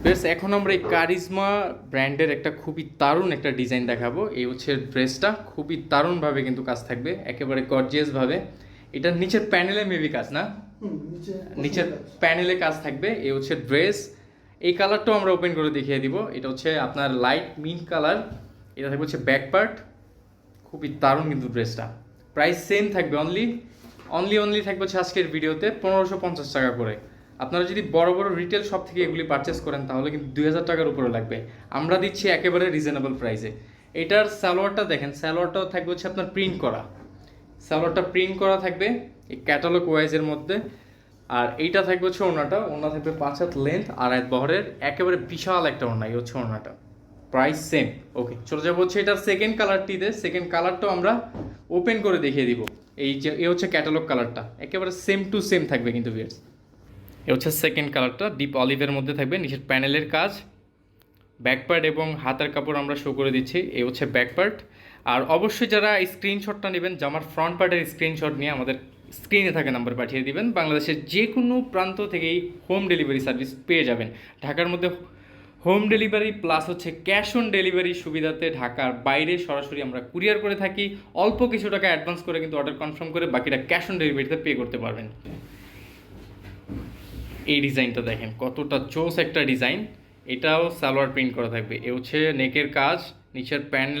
বেশ, এখন আমরা এই কারিজমা ব্র্যান্ডের একটা খুবই দারুণ একটা ডিজাইন দেখাবো। এই হচ্ছে ড্রেসটা, খুবই দারুণভাবে কিন্তু কাজ থাকবে, একেবারে গর্জিয়াসভাবে। এটার নিচের প্যানেলে মেবি কাজ না, নিচের প্যানেলে কাজ থাকবে। এই হচ্ছে ড্রেস। এই কালারটাও আমরা ওপেন করে দেখিয়ে দিব। এটা হচ্ছে আপনার লাইট মিন্ট কালার। এটা থাকবে হচ্ছে ব্যাক পার্ট। খুবই দারুণ কিন্তু ড্রেসটা। প্রাইস সেম থাকবে, অনলি থাকবে হচ্ছে আজকের ভিডিওতে 1550 টাকা করে। আপনারা যদি বড় বড় রিটেল শপ থেকে এগুলি পারচেস করেন তাহলে কিন্তু 2000 টাকার উপরে লাগবে। আমরা দিচ্ছি একেবারে রিজনেবল প্রাইসে। এটার সালোয়ারটা দেখেন, সালোয়ারটাও থাকবে হচ্ছে আপনার প্রিন্ট করা। সালোয়ারটা প্রিন্ট করা থাকবে এই ক্যাটালগ ওয়াইজের মধ্যে। আর এইটা থাকবে হচ্ছে ওড়না থাকবে 5 হাত লেন্থ, 2.5 বহরের, একেবারে বিশাল একটা ওড়না। এই হচ্ছে ওড়নাটা। Price same. ওকে, চলে যাবো হচ্ছে এটার সেকেন্ড কালারটিতে। সেকেন্ড কালারটাও আমরা ওপেন করে দেখিয়ে দিব। এই হচ্ছে ক্যাটালগ কালারটা, একেবারে সেম টু সেম থাকবে কিন্তু ভিউয়ার্স। এ হচ্ছে সেকেন্ড কালারটা, ডিপ অলিভের মধ্যে থাকবে, নিচের প্যানেলের কাজ। ব্যাকপার্ট এবং হাতের কাপড় আমরা শো করে দিচ্ছি। এই হচ্ছে ব্যাকপার্ট। আর অবশ্যই যারা এই স্ক্রিনশটটা নেবেন, জামার ফ্রন্ট পার্টের স্ক্রিনশট নিয়ে আমাদের স্ক্রিনে থাকা নাম্বার পাঠিয়ে দিবেন। বাংলাদেশের যে কোনো প্রান্ত থেকেই হোম ডেলিভারি সার্ভিস পেয়ে যাবেন। ঢাকার মধ্যে হোম ডেলিভারি প্লাস হচ্ছে ক্যাশ অন ডেলিভারি সুবিধাতে ঢাকার বাইরে সরাসরি আমরা কুরিয়ার করে থাকি। অল্প কিছু টাকা অ্যাডভান্স করে কিন্তু অর্ডার কনফার্ম করে বাকিটা ক্যাশ অন ডেলিভারিতে পে করতে পারবেন। এই ডিজাইনটা দেখেন কতটা চোস একটা ডিজাইন। এটাও সালোয়ার প্রিন্ট করা থাকবে। এ হচ্ছে নেকের কাজ, নিচের প্যানেল